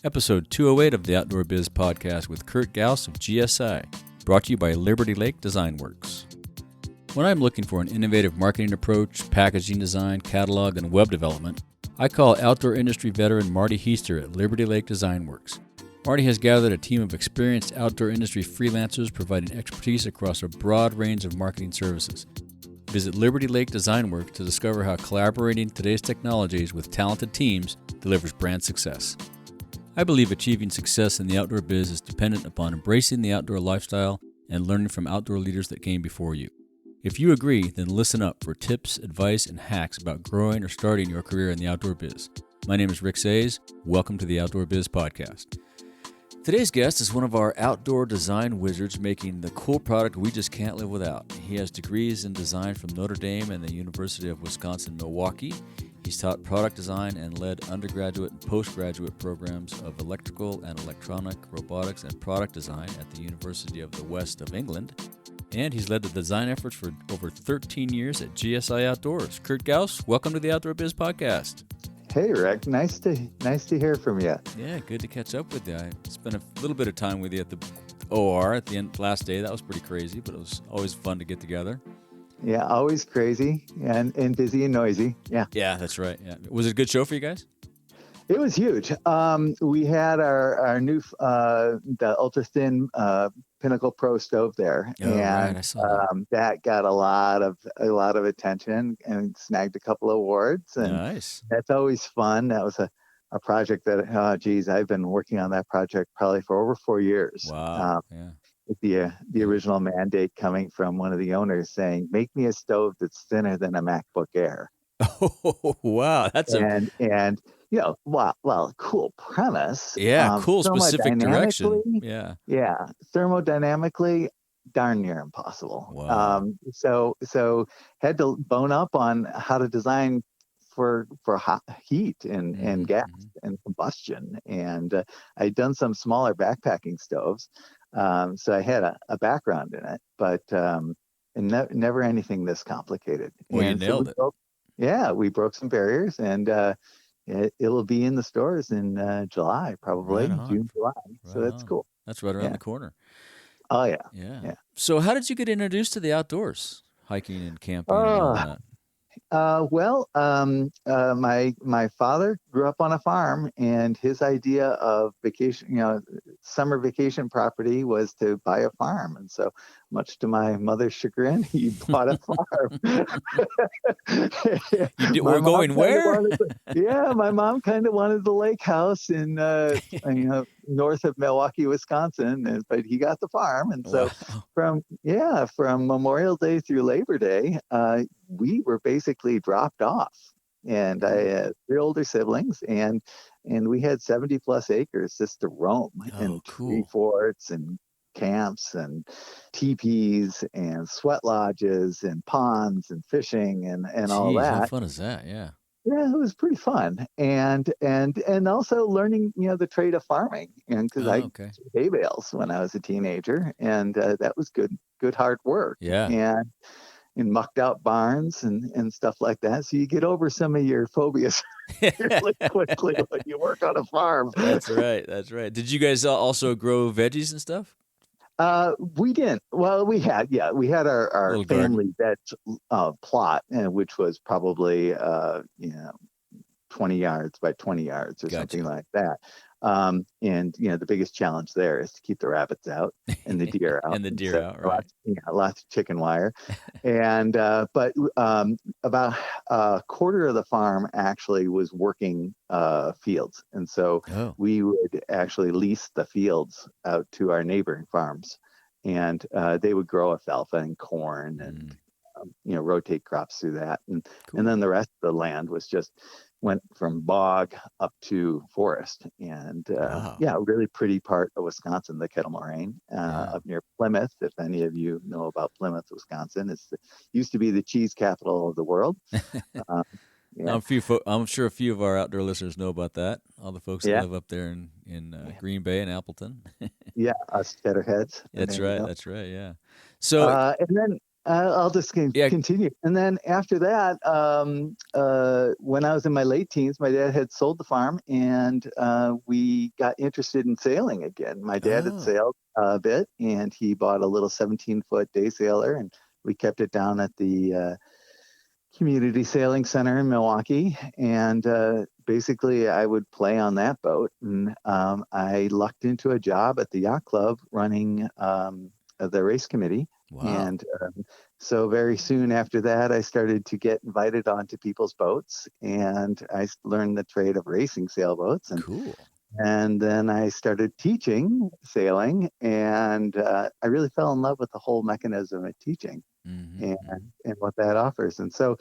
Episode 208 of the Outdoor Biz Podcast with Kurt Gauss of GSI, brought to you by Liberty Lake Design Works. When I'm looking for an innovative marketing approach, packaging design, catalog, and web development, I call outdoor industry veteran Marty Heister at Liberty Lake Design Works. Marty has gathered a team of experienced outdoor industry freelancers providing expertise across a broad range of marketing services. Visit Liberty Lake Design Works to discover how collaborating today's technologies with talented teams delivers brand success. I believe achieving success in the outdoor biz is dependent upon embracing the outdoor lifestyle and learning from outdoor leaders that came before you. If you agree, then listen up for tips, advice, and hacks about growing or starting your career in the outdoor biz. My name is Rick Sayes. Welcome to the Outdoor Biz Podcast. Today's guest is one of our outdoor design wizards making the cool product we just can't live without. He has degrees in design from Notre Dame and the University of Wisconsin-Milwaukee. He's taught product design and led undergraduate and postgraduate programs of electrical and electronic, robotics, and product design at the University of the West of England. And he's led the design efforts for over 13 years at GSI Outdoors. Kurt Gauss, welcome to the Outdoor Biz Podcast. Hey, Rick. Nice to hear from you. Yeah, good to catch up with you. I spent a little bit of time with you at the OR at the end last day. That was pretty crazy, but it was always fun to get together. Yeah, always crazy and busy and noisy. Yeah. Yeah, that's right. Yeah. Was it a good show for you guys? It was huge. We had our new the ultra thin Pinnacle Pro Stove there, Oh, right. and I saw that. that got a lot of attention and snagged a couple of awards. And Nice. that's always fun. That was a project that I've been working on that project probably for over 4 years. Wow. Yeah. With the original mandate coming from one of the owners saying, "Make me a stove that's thinner than a MacBook Air." Oh, wow. That's and cool premise. cool specific direction. Thermodynamically, yeah, thermodynamically, darn near impossible. Wow. So had to bone up on how to design for hot heat and gas and combustion. And I'd done some smaller backpacking stoves, so I had a background in it, but never anything this complicated. Well, and you nailed it. we broke some barriers, and it'll be in the stores in July, probably Right on. June, July. So Right that's on. cool. That's right around the corner. Oh yeah. Yeah. So how did you get introduced to the outdoors? Hiking and camping and all that? My father grew up on a farm, and his idea of vacation, summer vacation property was to buy a farm. And so, much to my mother's chagrin, he bought a farm. We're going where? My mom kind of wanted the lake house in north of Milwaukee, Wisconsin, but he got the farm. And so from Memorial Day through Labor Day, we were basically dropped off. And I had 3 older siblings, and we had 70 plus acres just to roam, and tree forts and camps and teepees and sweat lodges and ponds and fishing and all that. How fun is that? Yeah. Yeah, it was pretty fun, and also learning the trade of farming, and because I did hay bales when I was a teenager, and that was good hard work. Yeah. And mucked out barns and stuff like that. So you get over some of your phobias really quickly when you work on a farm. That's right. Did you guys also grow veggies and stuff? We didn't. Well, we had our family veg plot, which was probably 20 yards by 20 yards or something like that. And the biggest challenge there is to keep the rabbits out and the deer out. And the deer out, right? Lots of chicken wire. And but about a quarter of the farm actually was working fields, and so we would actually lease the fields out to our neighboring farms, and they would grow alfalfa and corn and rotate crops through that, and then the rest of the land went from bog up to forest, and really pretty part of Wisconsin, the Kettle Moraine, up near Plymouth. If any of you know about Plymouth, Wisconsin, used to be the cheese capital of the world. I'm sure a few of our outdoor listeners know about that. All the folks that live up there in Green Bay and Appleton. Us cheddarheads. That's right. Yeah. So and then I'll just continue. And then after that, when I was in my late teens, my dad had sold the farm, and we got interested in sailing again. My dad had sailed a bit, and he bought a little 17-foot day sailor, and we kept it down at the community sailing center in Milwaukee. And basically, I would play on that boat. And I lucked into a job at the yacht club running the race committee. Wow. And so very soon after that, I started to get invited onto people's boats, and I learned the trade of racing sailboats. And, cool. And then I started teaching sailing, and I really fell in love with the whole mechanism of teaching and what that offers. And so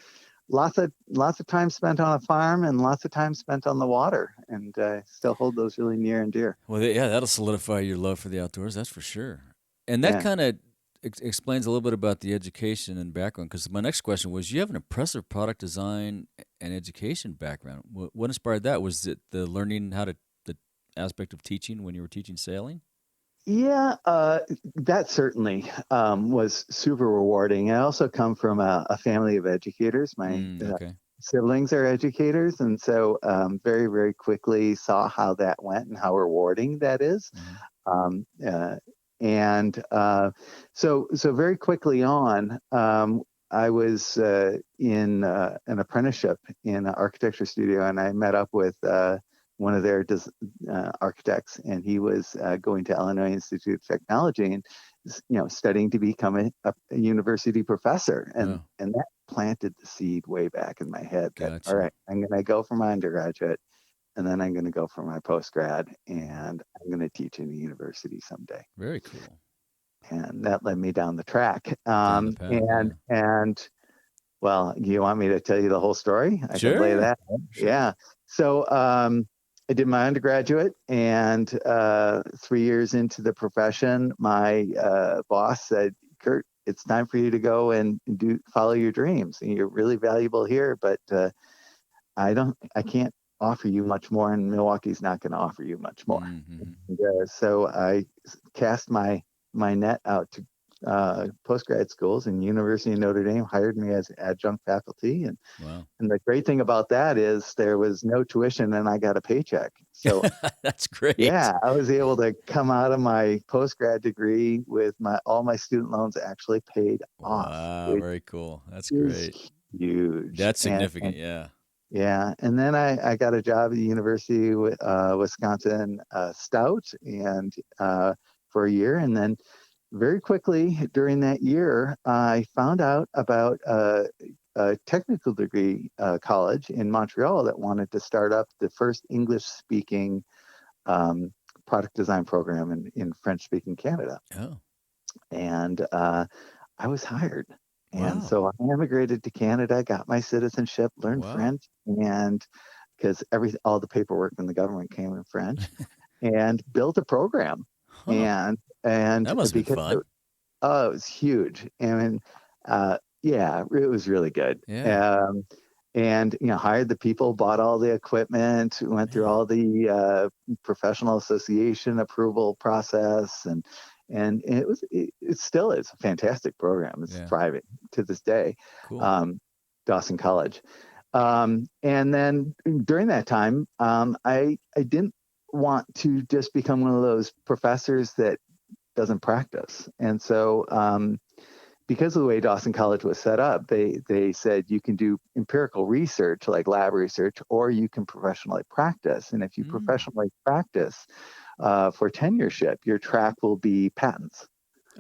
lots of time spent on a farm and lots of time spent on the water, and I still hold those really near and dear. Well, yeah, that'll solidify your love for the outdoors, that's for sure. And that kind of explains a little bit about the education and background, because my next question was, you have an impressive product design and education background. What inspired that? Was it the learning the aspect of teaching when you were teaching sailing? Yeah, that certainly was super rewarding. I also come from a family of educators. My siblings are educators, and so very, very quickly saw how that went and how rewarding that is. So very quickly on, I was in an apprenticeship in an architecture studio, and I met up with one of their architects, and he was going to Illinois Institute of Technology and studying to become a university professor, and that planted the seed way back in my head that all right, I'm going to go for my undergraduate, and then I'm going to go for my postgrad, and I'm going to teach in a university someday. Very cool. And that led me down the track. And well, you want me to tell you the whole story? I can lay that. Sure. Yeah. So I did my undergraduate, and 3 years into the profession, my boss said, "Kurt, it's time for you to go and follow your dreams. And you're really valuable here, but I can't offer you much more, and Milwaukee's not going to offer you much more." So I cast my net out to postgrad schools, and University of Notre Dame hired me as adjunct faculty. And the great thing about that is there was no tuition, and I got a paycheck. So that's great. Yeah, I was able to come out of my postgrad degree with all my student loans actually paid off. Wow, very cool. That's great. Huge. That's significant. Yeah. And then I got a job at the University of Wisconsin Stout, and for a year. And then very quickly during that year, I found out about a technical degree college in Montreal that wanted to start up the first English-speaking product design program in French-speaking Canada. And I was hired. And so I immigrated to Canada, got my citizenship, learned French, and because all the paperwork from the government came in French, and built a program. And that must be fun. It was huge. And it was really good. And hired the people, bought all the equipment, went through all the professional association approval process, and it still is a fantastic program. It's thriving to this day. Cool. Dawson College. And then during that time, I didn't want to just become one of those professors that doesn't practice. And so because of the way Dawson College was set up, they said you can do empirical research like lab research, or you can professionally practice. And if you professionally practice for tenureship, your track will be patents.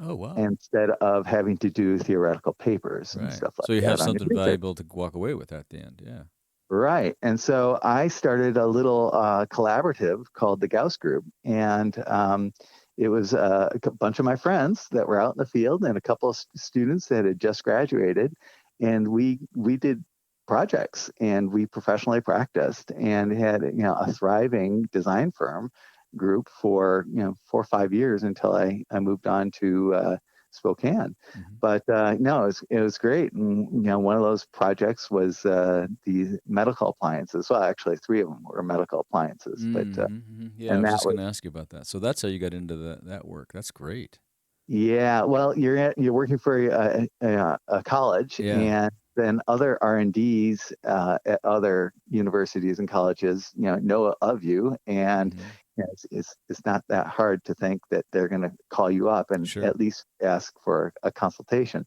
Oh, wow. Instead of having to do theoretical papers and stuff like that. So you have something valuable to walk away with at the end. Yeah. Right. And so I started a little collaborative called the Gauss Group. And it was a bunch of my friends that were out in the field and a couple of students that had just graduated. And we did projects, and we professionally practiced and had a thriving design firm group for 4 or 5 years until I moved on to Spokane. But no, it was great. And one of those projects was the medical appliances. Well, actually 3 of them were medical appliances. But I was just going to ask you about that. So that's how you got into that work. That's great. Yeah, well, you're working for a college, and then other R&Ds at other universities and colleges, know of you, and it's not that hard to think that they're going to call you up and at least ask for a consultation.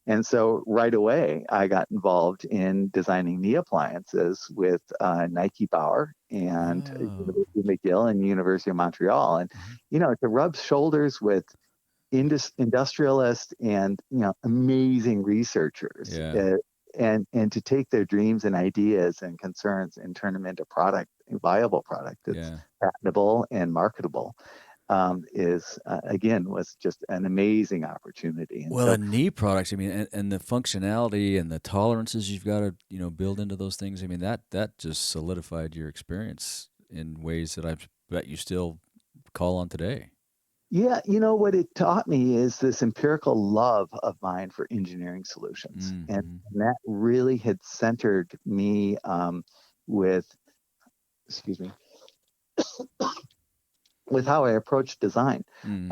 And so right away, I got involved in designing knee appliances with Nike Bauer and University of McGill and University of Montreal, and to rub shoulders with industrialists and amazing researchers, and to take their dreams and ideas and concerns and turn them into a viable product that's patentable and marketable, was just an amazing opportunity. And well, and knee products, I mean, and the functionality and the tolerances you've got to build into those things, I mean, that just solidified your experience in ways that I bet you still call on today. Yeah, what it taught me is this empirical love of mine for engineering solutions. And that really had centered me with how I approached design. And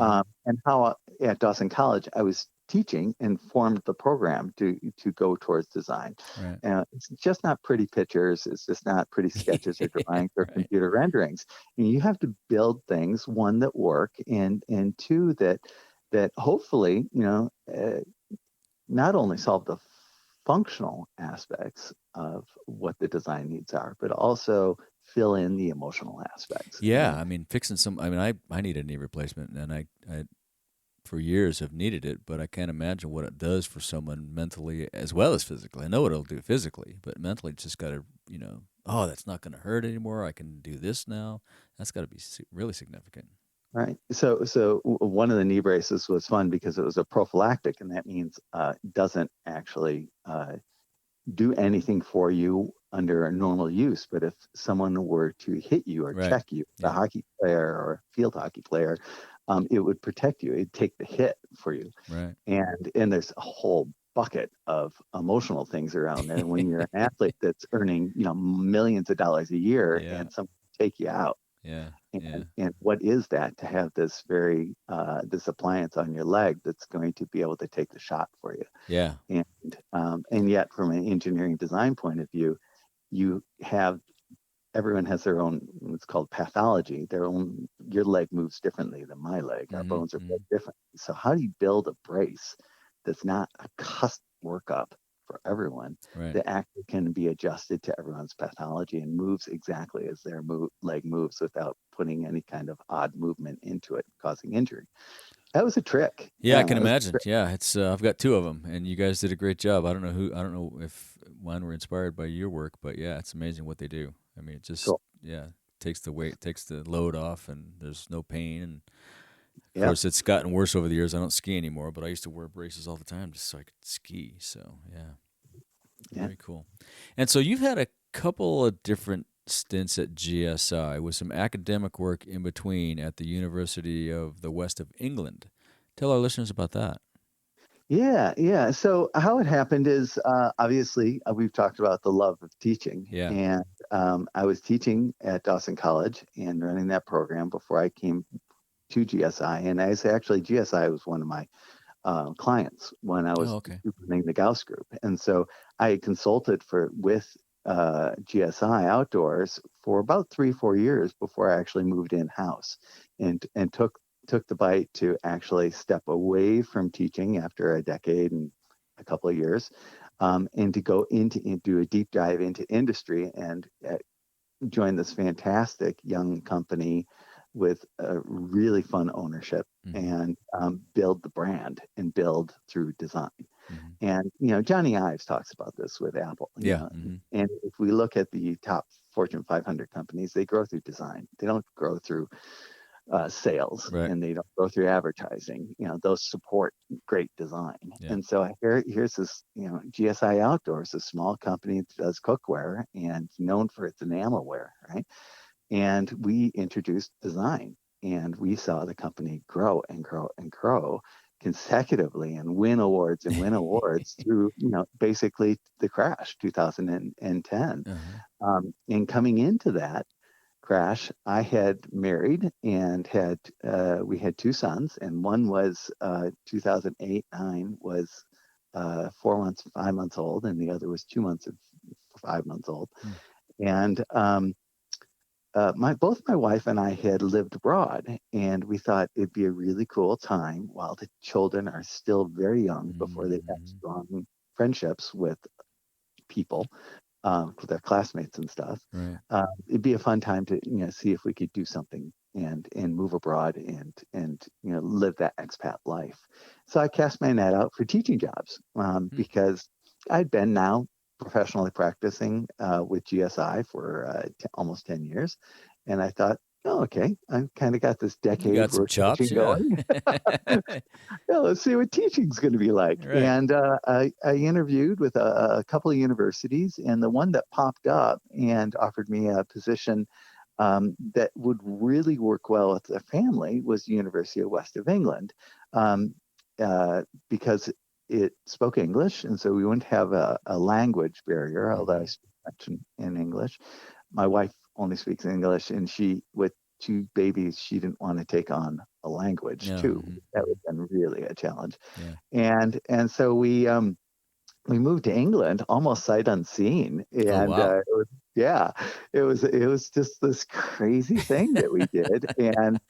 how at Dawson College I was teaching and formed the program to go towards design. Right. It's just not pretty pictures. It's just not pretty sketches or drawings or computer renderings. And you have to build things, one, that work, and two, that hopefully not only solve the functional aspects of what the design needs are, but also fill in the emotional aspects. Yeah, I mean, I need a knee replacement, and I for years have needed it, but I can't imagine what it does for someone mentally as well as physically. I know what it'll do physically, but mentally it's just got to, that's not going to hurt anymore. I can do this now. That's got to be really significant. Right. So one of the knee braces was fun because it was a prophylactic, and that means it doesn't actually do anything for you under a normal use. But if someone were to hit you or check you, a hockey player or field hockey player, it would protect you. It'd take the hit for you. Right. And there's a whole bucket of emotional things around there. When you're an athlete that's earning, millions of dollars a year, and someone take you out. And what is that to have this this appliance on your leg that's going to be able to take the shot for you? Yeah. And yet from an engineering design point of view, everyone has their own, it's called pathology. Your leg moves differently than my leg. Our bones are built differently. So how do you build a brace that's not a custom workup for everyone, that actually can be adjusted to everyone's pathology and moves exactly as their leg moves without putting any kind of odd movement into it, causing injury? That was a trick. Yeah, I can imagine. Yeah, it's I've got two of them, and you guys did a great job. I don't know if one were inspired by your work, but yeah, it's amazing what they do. I mean, it just takes the weight, takes the load off, and there's no pain. And of course, it's gotten worse over the years. I don't ski anymore, but I used to wear braces all the time just so I could ski. So very cool. And so you've had a couple of different stints at GSI with some academic work in between at the University of the West of England. Tell our listeners about that. Yeah. So how it happened is, obviously, we've talked about the love of teaching. Yeah. And I was teaching at Dawson College and running that program before I came to GSI. And GSI was one of my clients when I was running the Gauss group. And so I consulted with GSI Outdoors for about 3-4 years before I actually moved in-house and took the bite to actually step away from teaching after a decade and a couple of years, and to go do a deep dive into industry and join this fantastic young company with a really fun ownership, and build the brand and build through design. And Johnny Ives talks about this with Apple. And if we look at the top Fortune 500 companies, they grow through design. They don't grow through sales, and they don't go through advertising. Those support great design. And so here's this, GSI Outdoors, a small company that does cookware and known for its enamelware, right? And we introduced design, and we saw the company grow and grow and grow consecutively and win awards through, basically the crash, 2010. And coming into that crash, I had married and we had two sons, and one was 2008-9 was 4 months, 5 months old, and the other was 2 months and 5 months old. And both my wife and I had lived abroad, and we thought it'd be a really cool time while the children are still very young before they have strong friendships with people, with their classmates and stuff. Right. It'd be a fun time to see if we could do something and move abroad and live that expat life. So I cast my net out for teaching jobs because I'd been now professionally practicing with GSI for almost 10 years. And I thought, oh, okay, I've kind of got this decade worth of teaching going. Yeah, let's see what teaching's going to be like. Right. And I interviewed with a couple of universities, and the one that popped up and offered me a position that would really work well with the family was the University of West of England, because it spoke English, and so we wouldn't have a language barrier, although I speak French and English. My wife only speaks English, and with two babies, she didn't want to take on a language too. That would have been really a challenge. Yeah. And so we moved to England almost sight unseen, and it was just this crazy thing that we did, and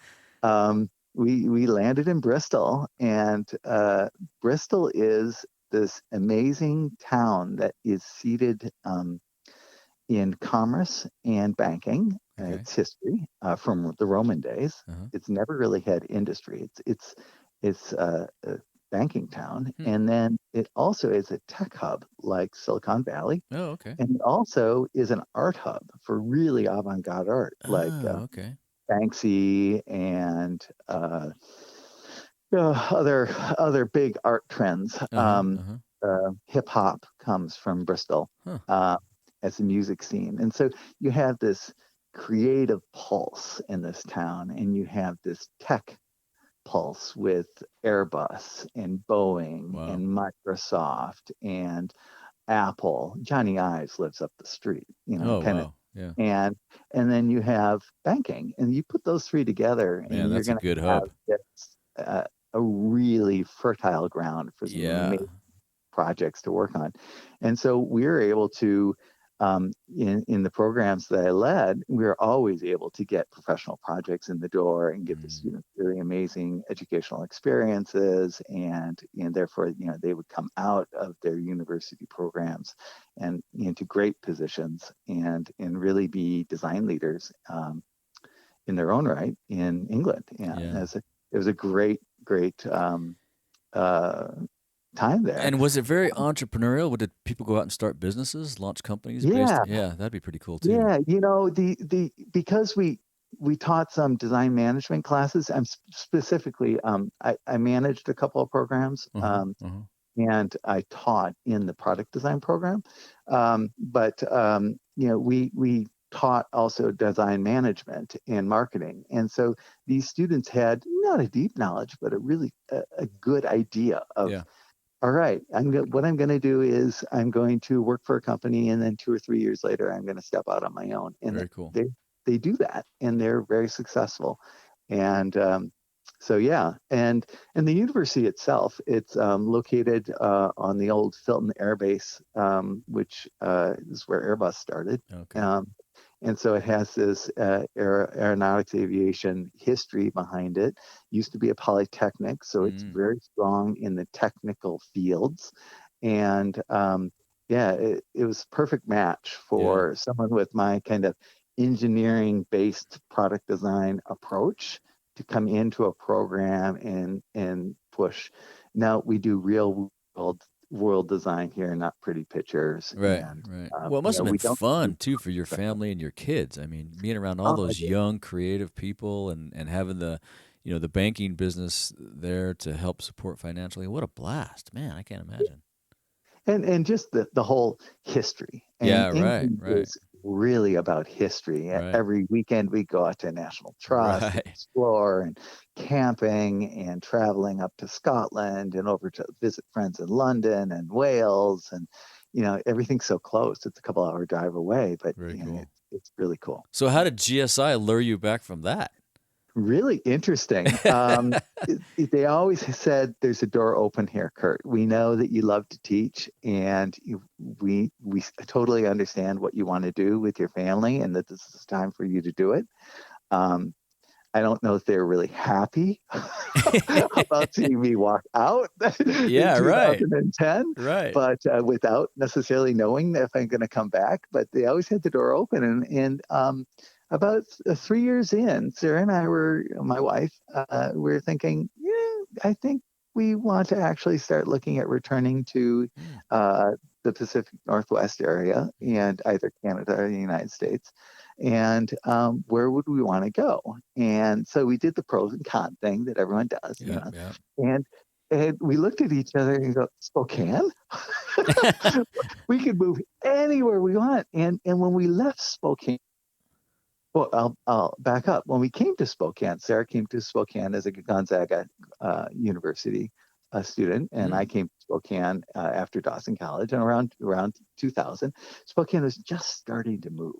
we landed in Bristol, and Bristol is this amazing town that is seated in commerce and banking. Its history from the Roman days. It's never really had industry. It's a banking town, and then it also is a tech hub like Silicon Valley. Oh, okay. And it also is an art hub for really avant-garde art, like Banksy and other big art trends. Hip hop comes from Bristol as a music scene, and so you have this creative pulse in this town, and you have this tech pulse with Airbus and Boeing and Microsoft and Apple. Johnny Ives lives up the street, Yeah. And then you have banking, and you put those three together, and you're going to have a really fertile ground for some amazing projects to work on. And so we were able to, in the programs that I led, we were always able to get professional projects in the door and give the students really amazing educational experiences, and therefore they would come out of their university programs and into great positions and really be design leaders in their own right in England. It was a great time there. And was it very entrepreneurial? Did people go out and start businesses, launch companies? Yeah, that'd be pretty cool too. Yeah, because we taught some design management classes. I'm specifically I managed a couple of programs, and I taught in the product design program. But we taught also design management and marketing, and so these students had not a deep knowledge, but a good idea of. Yeah. All right, what I'm going to do is I'm going to work for a company, and then 2 or 3 years later, I'm going to step out on my own. And very cool. They do that, and they're very successful. And so and the university itself, it's located on the old Filton Air Base, which is where Airbus started. Okay. And so it has this aeronautics aviation history behind it. Used to be a polytechnic, so it's very strong in the technical fields. And it was a perfect match for someone with my kind of engineering-based product design approach to come into a program and push. Now we do real world design here, not pretty pictures. Right. Well, it must have been fun too for your family and your kids. I mean, being around all those young creative people and having the the banking business there to help support financially. What a blast, man. I can't imagine. And just the whole history. And England is really about history. Right. Every weekend we go out to National Trust, and explore, and camping, and traveling up to Scotland and over to visit friends in London and Wales, and everything's so close. It's a couple-hour drive away, but it's really cool. So how did GSI lure you back from that? Really interesting. They always said, "There's a door open here, Kurt. We know that you love to teach, and we totally understand what you want to do with your family, and that this is time for you to do it." I don't know if they're really happy about seeing me walk out Yeah, in right. 2010, Right. but without necessarily knowing if I'm going to come back. But they always had the door open, and about 3 years in, Sarah and I my wife, we were thinking, I think we want to actually start looking at returning to the Pacific Northwest area, and either Canada or the United States. And where would we want to go? And so we did the pros and cons thing that everyone does. Yeah, yeah. And we looked at each other and go, Spokane? We could move anywhere we want. And when we left Spokane, well, I'll back up. When we came to Spokane, Sarah came to Spokane as a Gonzaga University student, and I came to Spokane after Dawson College, and around 2000, Spokane was just starting to move,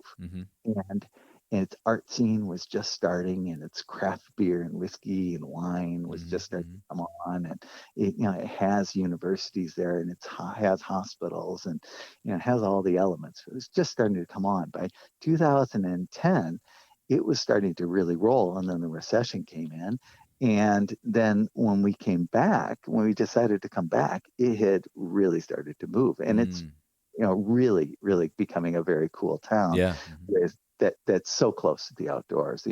and its art scene was just starting, and its craft beer and whiskey and wine was just starting to come on, and it has universities there, and it has hospitals, and it has all the elements. It was just starting to come on. By 2010, it was starting to really roll, and then the recession came in. And then when we decided to come back, it had really started to move, and it's really, really becoming a very cool town. Yeah. That's so close to the outdoors.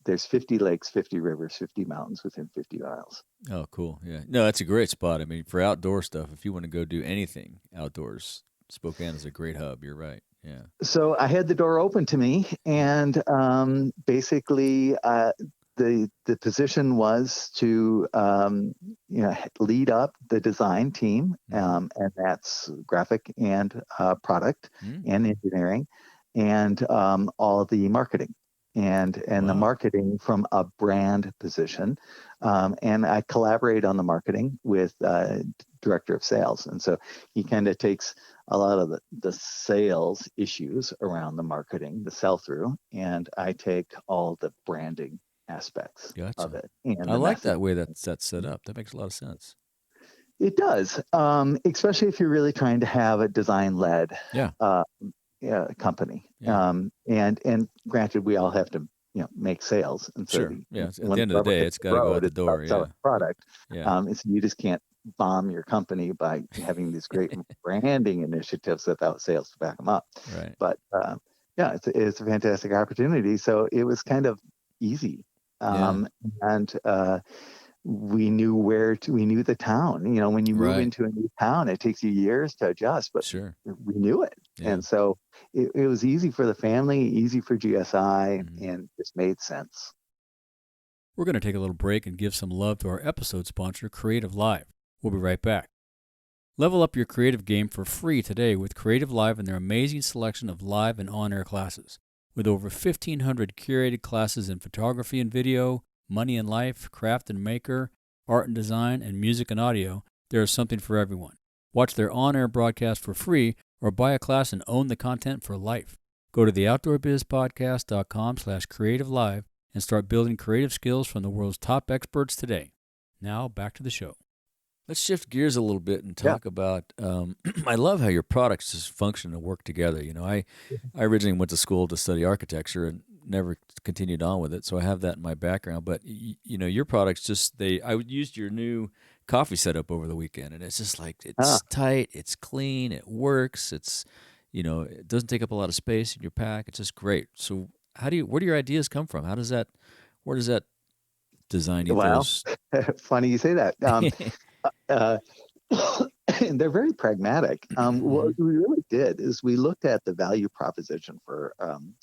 There's 50 lakes, 50 rivers, 50 mountains within 50 miles. Oh, cool. Yeah. No, that's a great spot. I mean, for outdoor stuff, if you want to go do anything outdoors, Spokane is a great hub. You're right. Yeah. So I had the door open to me, and basically the position was to lead up the design team, and that's graphic and product and engineering, and all the marketing and the marketing from a brand position. And I collaborate on the marketing with director of sales, and so he kind of takes a lot of the sales issues around the marketing, the sell through, and I take all the branding aspects of it. And I like that way that's set up. That makes a lot of sense. It does, especially if you're really trying to have a design-led company. And granted, we all have to make sales, and so at the end of the day, it's got to go out the door. Sell a product. So you just can't bomb your company by having these great branding initiatives without sales to back them up. Right. But it's a fantastic opportunity. So it was kind of easy. And we knew we knew the town. When you move into a new town, it takes you years to adjust, but we knew it. And so it was easy for the family, easy for GSI, and just made sense. We're going to take a little break and give some love to our episode sponsor, Creative Live. We'll be right back. Level up your creative game for free today with Creative Live and their amazing selection of live and on-air classes. With over 1,500 curated classes in photography and video, money and life, craft and maker, art and design, and music and audio, there is something for everyone. Watch their on-air broadcast for free or buy a class and own the content for life. Go to theoutdoorbizpodcast.com/creativelive and start building creative skills from the world's top experts today. Now, back to the show. Let's shift gears a little bit and talk about, I love how your products just function and work together. I originally went to school to study architecture and never continued on with it, so I have that in my background. But, your products I used your new coffee setup over the weekend, and it's just like, it's tight, it's clean, it works, it doesn't take up a lot of space in your pack. It's just great. So where do your ideas come from? Where does that design ethos? Well, funny you say that. They're very pracmatic. What we really did is we looked at the value proposition for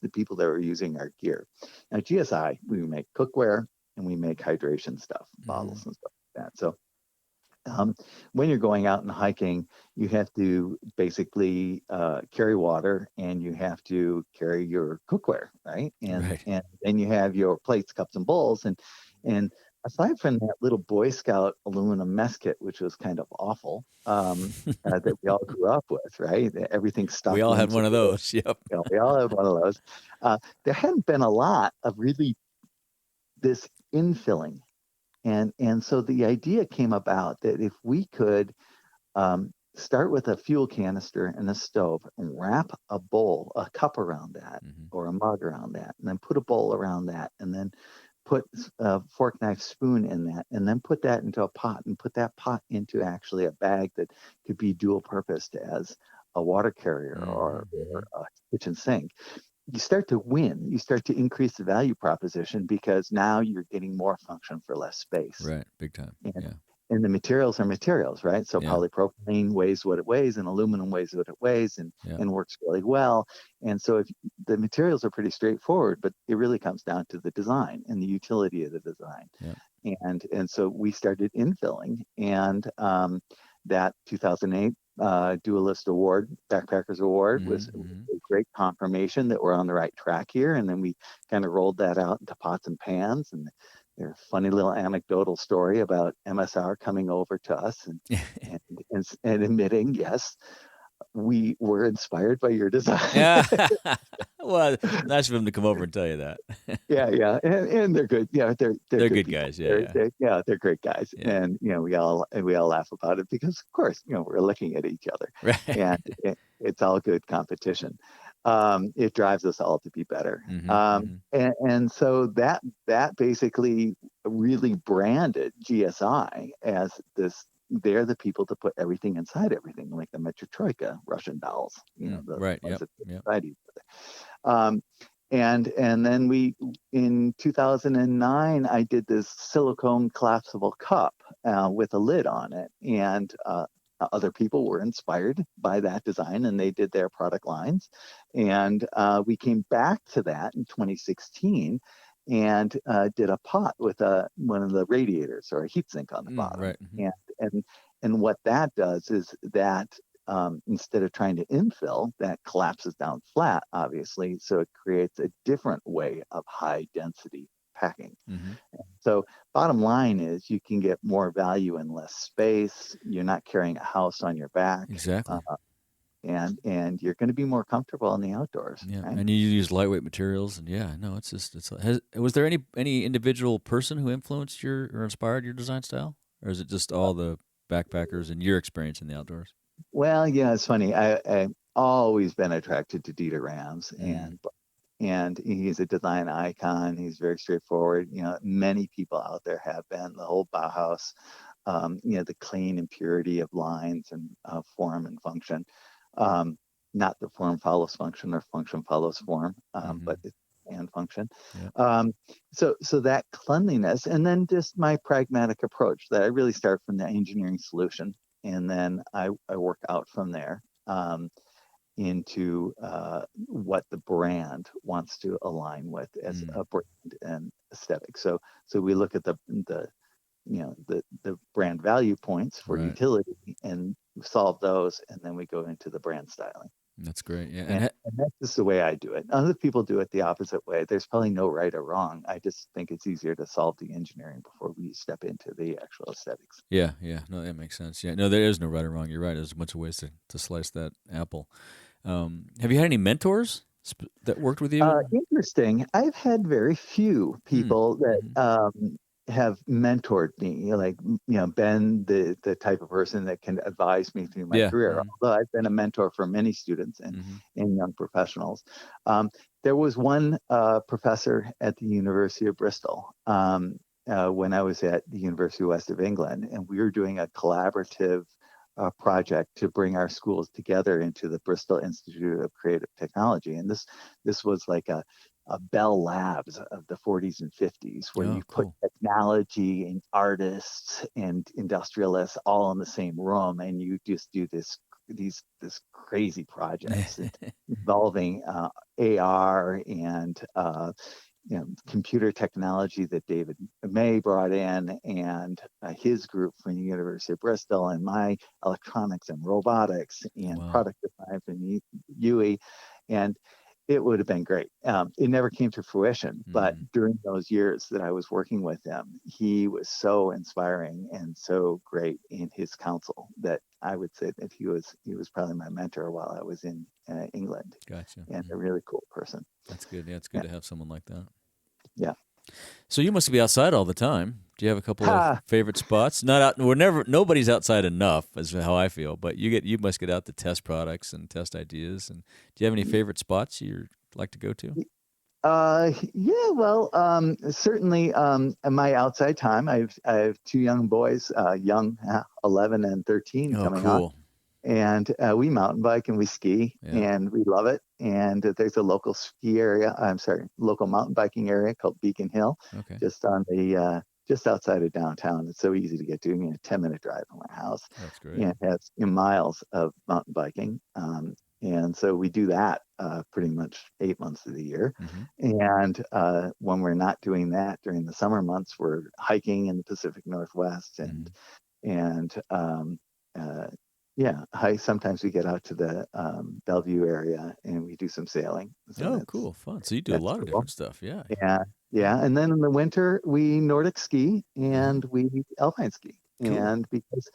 the people that were using our gear. Now, GSI, we make cookware and we make hydration stuff, bottles and stuff like that. So when you're going out and hiking, you have to basically carry water, and you have to carry your cookware, right? And then you have your plates, cups, and bowls, and aside from that little Boy Scout aluminum mess kit, which was kind of awful, that we all grew up with, right? Everything We stuck all had into one of those. Yep. we all had one of those. There hadn't been a lot of really this infilling. And so the idea came about that if we could start with a fuel canister and a stove and wrap a bowl, a cup around that, or a mug around that, and then put a bowl around that, and then put a fork, knife, spoon in that, and then put that into a pot and put that pot into actually a bag that could be dual purposed as a water carrier or a kitchen sink. You start to win. You start to increase the value proposition because now you're getting more function for less space. Right. Big time. And the materials are materials, right? So polypropylene weighs what it weighs, and aluminum weighs what it weighs, and works really well. And so if the materials are pretty straightforward, but it really comes down to the design and the utility of the design. And so we started infilling, and that 2008 Dualist Award, Backpackers Award, was a great confirmation that we're on the right track here. And then we kind of rolled that out into pots and pans, and there's a funny little anecdotal story about MSR coming over to us and admitting, yes, we were inspired by your design. Yeah. Well, nice of them to come over and tell you that. Yeah. And they're good. Yeah, they're good guys. They're great guys. Yeah. And we all laugh about it because, of course, we're looking at each other. Right. And it's all good competition. It drives us all to be better. And so that basically really branded GSI as this. They're the people to put everything inside everything, like the Metrotroika Russian dolls. Right. Yep. And then in 2009, I did this silicone collapsible cup with a lid on it, and other people were inspired by that design, and they did their product lines. And we came back to that in 2016 and did a pot with one of the radiators or a heat sink on the bottom. Right. And what that does is that instead of trying to infill, that collapses down flat, obviously. So it creates a different way of high density packing. So bottom line is you can get more value in less space. You're not carrying a house on your back. Exactly. And you're going to be more comfortable in the outdoors. Yeah, right? and you use lightweight materials, and was there any individual person who influenced or inspired your design style, or is it just all the backpackers and your experience in the outdoors? Well, it's funny. I've always been attracted to Dieter Rams, and he's a design icon. He's very straightforward. Many people out there have been. The whole Bauhaus, the clean and purity of lines and form and function. Not the form follows function or function follows form, but it's and function. So that cleanliness, and then just my pragmatic approach that I really start from the engineering solution, and then I work out from there into what the brand wants to align with as a brand and aesthetic. So we look at the brand value points for utility and solve those, and then we go into the brand styling. That's great. Yeah. And that's just the way I do it. Other people do it the opposite way. There's probably no right or wrong. I just think it's easier to solve the engineering before we step into the actual aesthetics. Yeah. No, that makes sense. Yeah. No, there is no right or wrong. You're right. There's a bunch of ways to slice that apple. Have you had any mentors that worked with you? Interesting. I've had very few people that have mentored me, like been the type of person that can advise me through my career. Although I've been a mentor for many students and young professionals. There was one professor at the University of Bristol when I was at the University of West of England, and we were doing a collaborative project to bring our schools together into the Bristol Institute of Creative Technology. And this was like a Bell Labs of the 40s and 50s, where you put technology and artists and industrialists all in the same room, and you just do this crazy projects involving AR and computer technology that David May brought in, and his group from the University of Bristol, and my electronics and robotics and product design from UE. And it would have been great. It never came to fruition, but during those years that I was working with him, he was so inspiring and so great in his counsel that I would say that he was probably my mentor while I was in England. Gotcha. And a really cool person. That's good. Yeah, it's good to have someone like that. Yeah. So you must be outside all the time. Do you have a couple of favorite spots? Not out. Nobody's outside enough, is how I feel. But you must get out to test products and test ideas. And do you have any favorite spots you like to go to? Yeah. Well, certainly. In my outside time, I have two young boys, 11 and 13, coming on. And we mountain bike and we ski, and we love it. And there's a local local mountain biking area called Beacon Hill, just on the just outside of downtown. It's so easy to get to, 10-minute drive from my house. That's great. And it has miles of mountain biking. And so we do that pretty much 8 months of the year. And when we're not doing that during the summer months, we're hiking in the Pacific Northwest sometimes we get out to the Bellevue area and we do some sailing. So cool. Fun. So you do a lot of different stuff. Yeah. Yeah. And then in the winter, we Nordic ski and we alpine ski. Cool. And because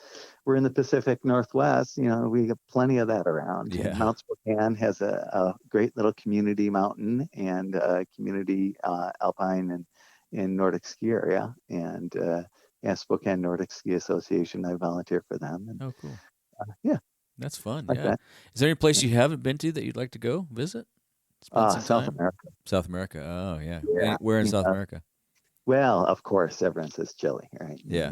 we're in the Pacific Northwest, we have plenty of that around. Yeah. Mount Spokane has a great little community mountain and community alpine and Nordic ski area. And Spokane Nordic Ski Association, I volunteer for them. And, cool. Yeah. That's fun. Like that. Is there any place you haven't been to that you'd like to go visit? Spend some South time? America. South America. Oh, yeah. Where in South America? Well, of course, everyone says Chile, right? Yeah.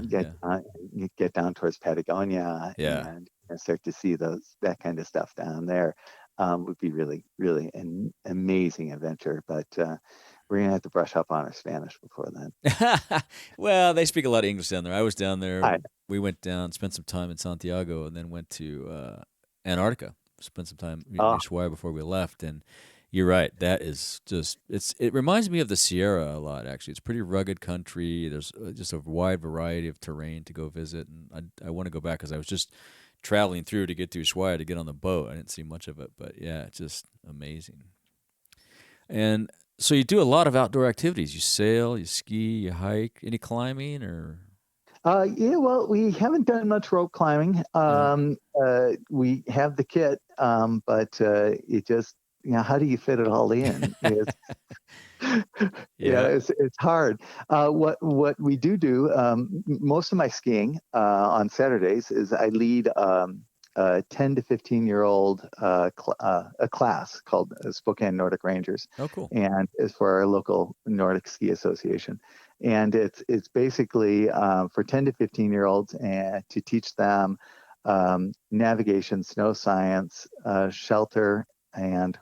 You get down towards Patagonia and start to see that kind of stuff down there. Would be really, really an amazing adventure. But we're going to have to brush up on our Spanish before then. Well, they speak a lot of English down there. I was down there. We went down, spent some time in Santiago, and then went to Antarctica. Spent some time in Ushuaia before we left. And you're right. That is just, it reminds me of the Sierra a lot, actually. It's pretty rugged country. There's just a wide variety of terrain to go visit. And I want to go back because I was just traveling through to get to Ushuaia to get on the boat. I didn't see much of it, but yeah, it's just amazing. And so you do a lot of outdoor activities. You sail, you ski, you hike. Any climbing or? Well, we haven't done much rope climbing. We have the kit, but it just, how do you fit it all in? It's hard. What we do, most of my skiing on Saturdays is I lead a 10 to 15-year-old a class called Spokane Nordic Rangers. Oh, cool. And it's for our local Nordic Ski Association. And it's basically for 10 to 15-year-olds and to teach them navigation, snow science, shelter, and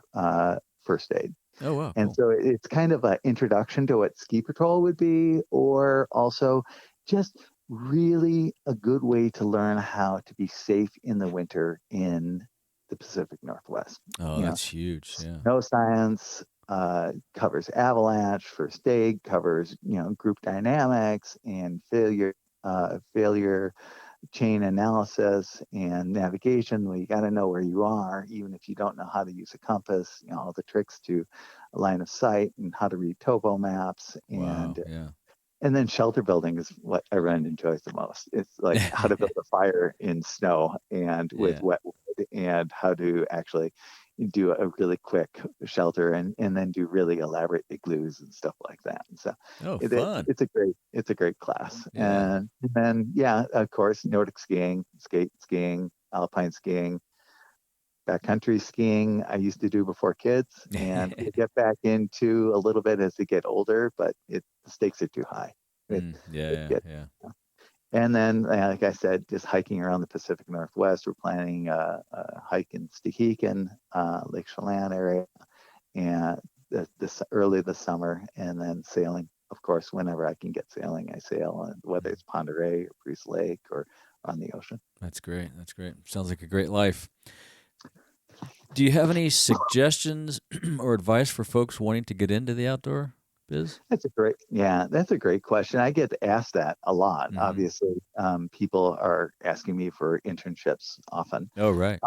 first aid. Oh, wow. And so it's kind of an introduction to what ski patrol would be, or also just really a good way to learn how to be safe in the winter in the Pacific Northwest. Oh, that's huge. Yeah. Snow science covers avalanche, first aid, covers, group dynamics and failure chain analysis and navigation. Well, you got to know where you are, even if you don't know how to use a compass, all the tricks to a line of sight and how to read topo maps. And then shelter building is what everyone enjoys the most. It's like how to build a fire in snow and with wet wood, and how to actually do a really quick shelter and then do really elaborate igloos and stuff like that. And so it's a great class. Yeah. And then, of course, Nordic skiing, skate skiing, alpine skiing, backcountry skiing I used to do before kids, and we get back into a little bit as they get older, but the stakes are too high. And then, like I said, just hiking around the Pacific Northwest. We're planning a hike in Stehekin, Lake Chelan area, and early this summer, and then sailing. Of course, whenever I can get sailing, I sail, whether it's Pend Oreille or Bruce Lake or on the ocean. That's great. Sounds like a great life. Do you have any suggestions or advice for folks wanting to get into the outdoor biz? That's a great question. I get asked that a lot. Mm-hmm. Obviously, people are asking me for internships often. Oh, right.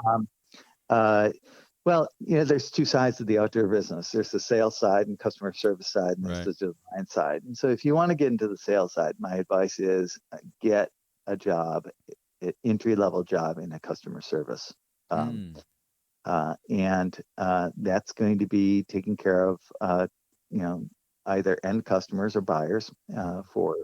Well, there's two sides of the outdoor business. There's the sales side and customer service side, and there's the design side. And so if you want to get into the sales side, my advice is get a job, an entry-level job in a customer service. And that's going to be taking care of, either end customers or buyers for,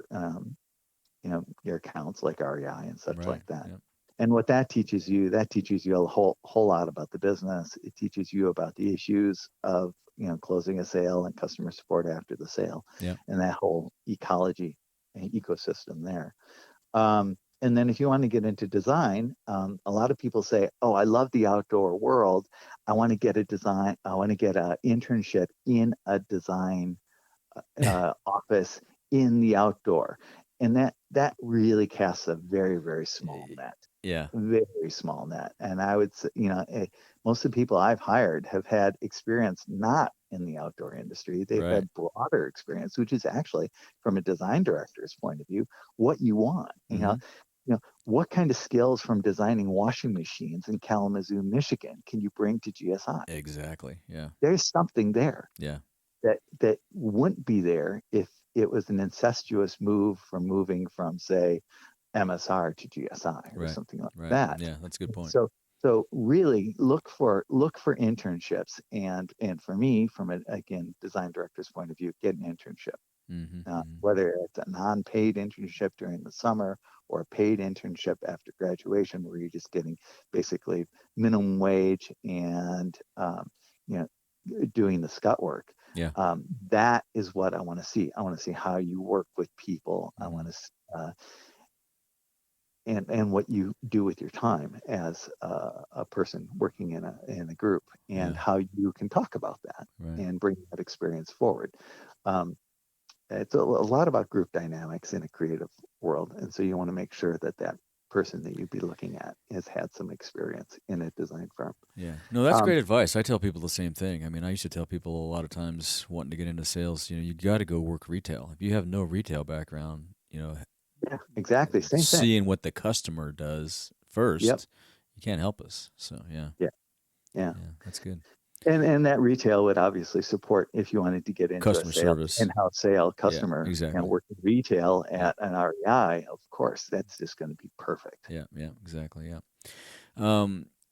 your accounts like REI and such like that. Yep. And what that teaches you a whole lot about the business. It teaches you about the issues of, closing a sale and customer support after the sale, and that whole ecology and ecosystem there. And then if you want to get into design, a lot of people say, oh, I love the outdoor world. I want to get an internship in a design office in the outdoor. And that really casts a very, very small net. Yeah. Very small net. And I would say, most of the people I've hired have had experience not in the outdoor industry. They've had broader experience, which is actually, from a design director's point of view, what you want. What kind of skills from designing washing machines in Kalamazoo, Michigan, can you bring to GSI? Exactly. Yeah. There's something there. Yeah. That wouldn't be there if it was an incestuous move from moving from, say, MSR to GSI or something like that. Yeah, that's a good point. So really look for internships, and for me, from again design director's point of view, get an internship. Whether it's a non-paid internship during the summer or a paid internship after graduation, where you're just getting basically minimum wage and doing the scut work. Yeah. That is what I want to see. I want to see how you work with people. I want to and what you do with your time as a person working in a group, and how you can talk about that and bring that experience forward. It's a lot about group dynamics in a creative world, and so you want to make sure that person that you'd be looking at has had some experience in a design firm. Yeah, no, that's great advice. I tell people the same thing. I mean, I used to tell people a lot of times wanting to get into sales, you got to go work retail. If you have no retail background, yeah, exactly, same thing. Seeing what the customer does first, you can't help us. So yeah, that's good. And that retail would obviously support if you wanted to get into customer service, in-house sale, customer, exactly. and work in retail at an REI. Of course, that's just going to be perfect. Yeah, exactly. Yeah.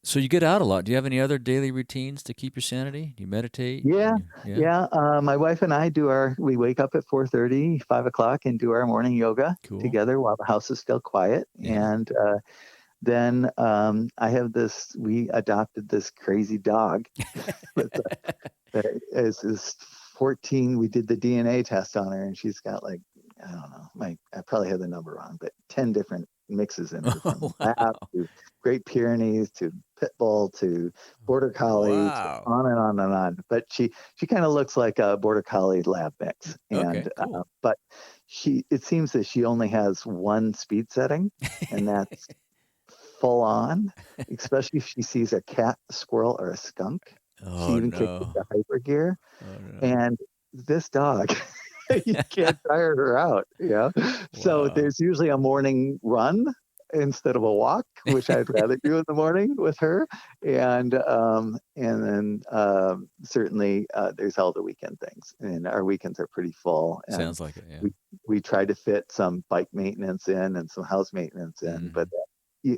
So you get out a lot. Do you have any other daily routines to keep your sanity? Do you meditate? Yeah. My wife and I we wake up at 4:30, 5 o'clock, and do our morning yoga together while the house is still quiet. Yeah. And then we adopted this crazy dog. Is 14. We did the DNA test on her, and she's got I don't know, I probably have the number wrong, but 10 different mixes in her, from lab to Great Pyrenees to Pit Bull to Border Collie, to on and on and on. But she kind of looks like a Border Collie lab mix, and cool. But it seems that she only has one speed setting, and that's full on, especially if she sees a cat, a squirrel, or a skunk. She even kicks the hyper gear. And this dog, you can't tire her out. So there's usually a morning run instead of a walk, which I'd rather do in the morning with her. And then certainly there's all the weekend things, and our weekends are pretty full. And sounds like it. Yeah. We try to fit some bike maintenance in and some house maintenance in, but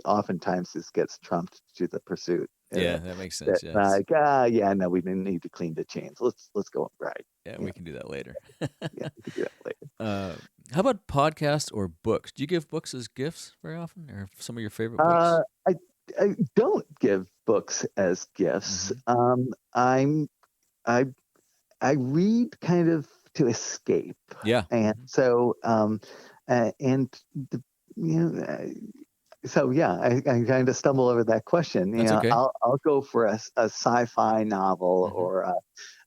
oftentimes this gets trumped to the pursuit. Yeah, that makes sense. No, we didn't need to clean the chains. Let's go and ride. Yeah, we can do that later. We can do that later. How about podcasts or books? Do you give books as gifts very often, or some of your favorite books? I don't give books as gifts. I read kind of to escape. Yeah, and so So I kind of stumble over that question. That's okay. I'll go for a sci-fi novel or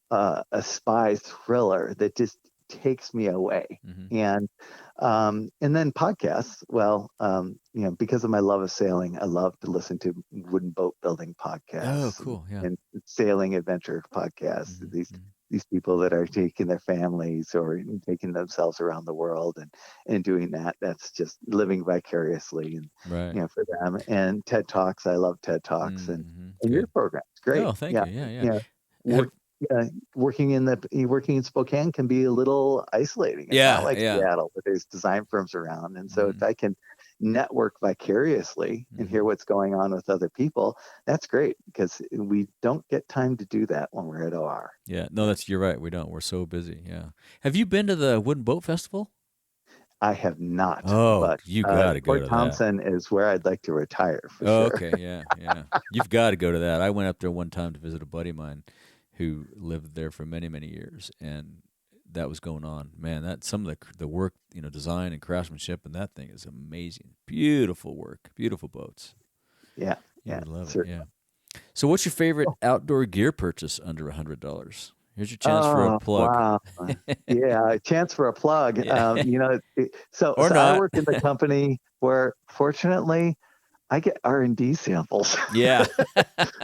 a spy thriller that just takes me away. And then podcasts. Well, because of my love of sailing, I love to listen to wooden boat building podcasts. Oh, cool! Yeah, and sailing adventure podcasts. These people that are taking their families or taking themselves around the world and doing that. That's just living vicariously and for them. And TED Talks. I love TED Talks, and a year good. program. It's great. Oh, thank Yeah. you. Yeah, yeah. Yeah. Have, Work, working in Spokane can be a little isolating. It's not yeah, like yeah. Seattle, but there's design firms around. And so if Mm-hmm. I can network vicariously and hear what's going on with other people, that's great, because we don't get time to do that when we're at OR. Yeah, no, you're right. We don't. We're so busy. Yeah. Have you been to the Wooden Boat Festival? I have not, Oh, but you got to go Fort to that. Thompson is where I'd like to retire for Oh, sure. okay. Yeah, yeah. You've got to go to that. I went up there one time to visit a buddy of mine who lived there for many, many years, and that was going on. Man, that some of the work, design and craftsmanship, and that thing is amazing. Beautiful work, beautiful boats. Yeah, You yeah, would love it. certainly. Yeah. So, what's your favorite outdoor gear purchase under $100? Here's your chance for a Oh, plug. wow. Yeah, a chance for a plug. Yeah. So Or I not. work in the company where, fortunately, I get R&D samples. Yeah.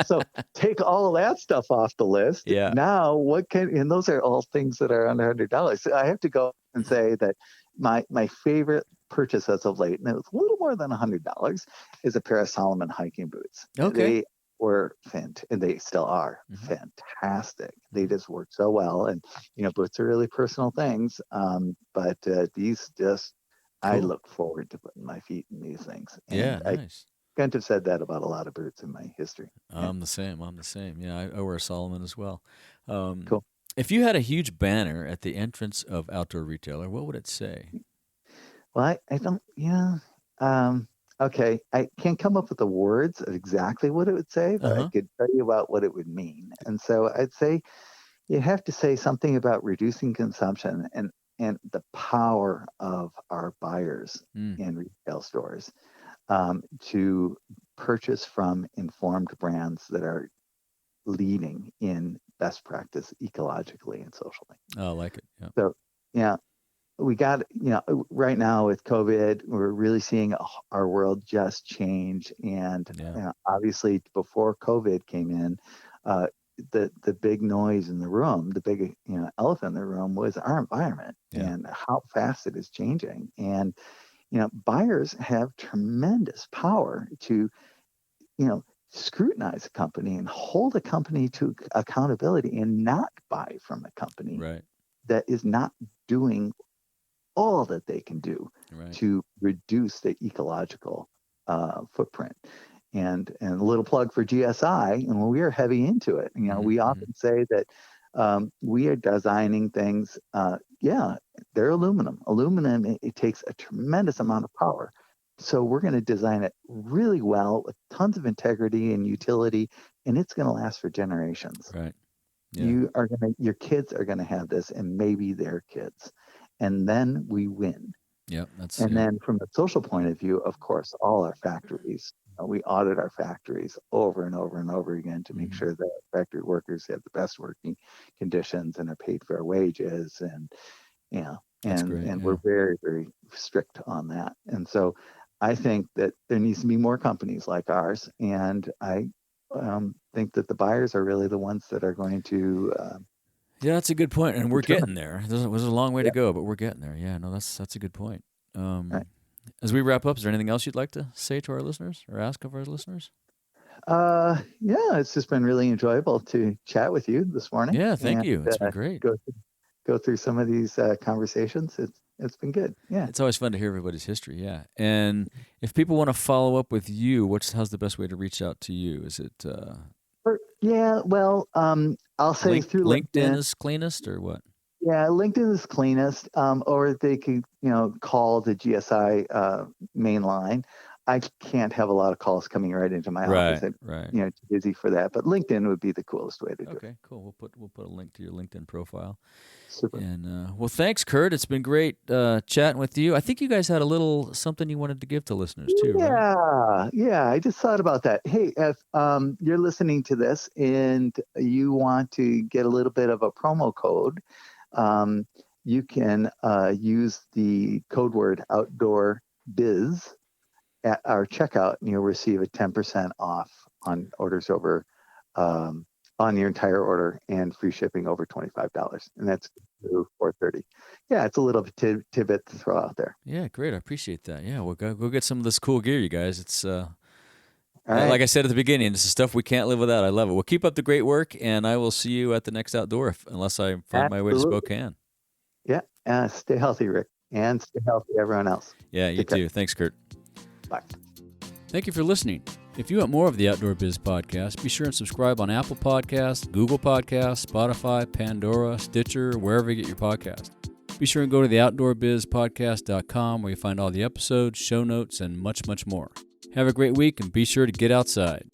So take all of that stuff off the list. Yeah. Now, and those are all things that are under $100. So I have to go and say that my favorite purchase as of late, and it was a little more than $100, is a pair of Solomon hiking boots. Okay. They were and they still are fantastic. They just work so well. And, boots are really personal things. But these just, cool. I look forward to putting my feet in these things. And yeah, nice. I can't have said that about a lot of boots in my history. I'm the same. Yeah, I wear a Solomon as well. Cool. If you had a huge banner at the entrance of Outdoor Retailer, what would it say? Well, I don't, okay, I can't come up with the words of exactly what it would say, but I could tell you about what it would mean. And so I'd say you have to say something about reducing consumption and the power of our buyers in retail stores to purchase from informed brands that are leading in best practice ecologically and socially. Oh, I like it. Yeah. So, yeah. We got, right now with COVID, we're really seeing our world just change. And obviously, before COVID came in, the big noise in the room, the big elephant in the room was our environment and how fast it is changing. And buyers have tremendous power to scrutinize a company and hold a company to accountability and not buy from a company that is not doing all that they can do to reduce the ecological footprint. And a little plug for GSI, and we are heavy into it. We often say that we are designing things. They're aluminum. Aluminum, it takes a tremendous amount of power. So we're going to design it really well with tons of integrity and utility, and it's going to last for generations. Right. Yeah. Your kids are going to have this, and maybe their kids. And then we win. Yeah, then from the social point of view, of course, all our factories, we audit our factories over and over and over again to make sure that factory workers have the best working conditions and are paid fair wages. And we're very, very strict on that. And so I think that there needs to be more companies like ours. And I think that the buyers are really the ones that are going to yeah, that's a good point, and we're getting there. There's a long way to go, but we're getting there. Yeah, no, that's a good point. As we wrap up, is there anything else you'd like to say to our listeners or ask of our listeners? It's just been really enjoyable to chat with you this morning. Yeah, thank you. It's been great. Go through some of these conversations. It's been good. Yeah, it's always fun to hear everybody's history. Yeah, and if people want to follow up with you, how's the best way to reach out to you? Is it? I'll say through LinkedIn is cleanest, or what? Yeah, LinkedIn is cleanest. Or they could, call the GSI main line. I can't have a lot of calls coming right into my office. I'm, too busy for that. But LinkedIn would be the coolest way to do it. Okay, cool. We'll put a link to your LinkedIn profile. Super. And well, thanks, Kurt. It's been great chatting with you. I think you guys had a little something you wanted to give to listeners too. Yeah. I just thought about that. Hey, if you're listening to this and you want to get a little bit of a promo code, you can use the code word outdoor biz at our checkout, and you'll receive a 10% off on orders over on your entire order and free shipping over $25. And that's through 4:30. Yeah, it's a little tidbit to throw out there. Yeah, great. I appreciate that. Yeah, we'll go get some of this cool gear, you guys. It's All right. Like I said at the beginning, this is stuff we can't live without. I love it. Well, keep up the great work, and I will see you at the next outdoor, unless I find my way to Spokane. Yeah. Stay healthy, Rick, and stay healthy, everyone else. Yeah, you too. Thanks, Kurt. Bye. Thank you for listening. If you want more of the Outdoor Biz Podcast, be sure and subscribe on Apple Podcasts, Google Podcasts, Spotify, Pandora, Stitcher, wherever you get your podcast. Be sure and go to the outdoorbizpodcast.com where you find all the episodes, show notes, and much, much more. Have a great week and be sure to get outside.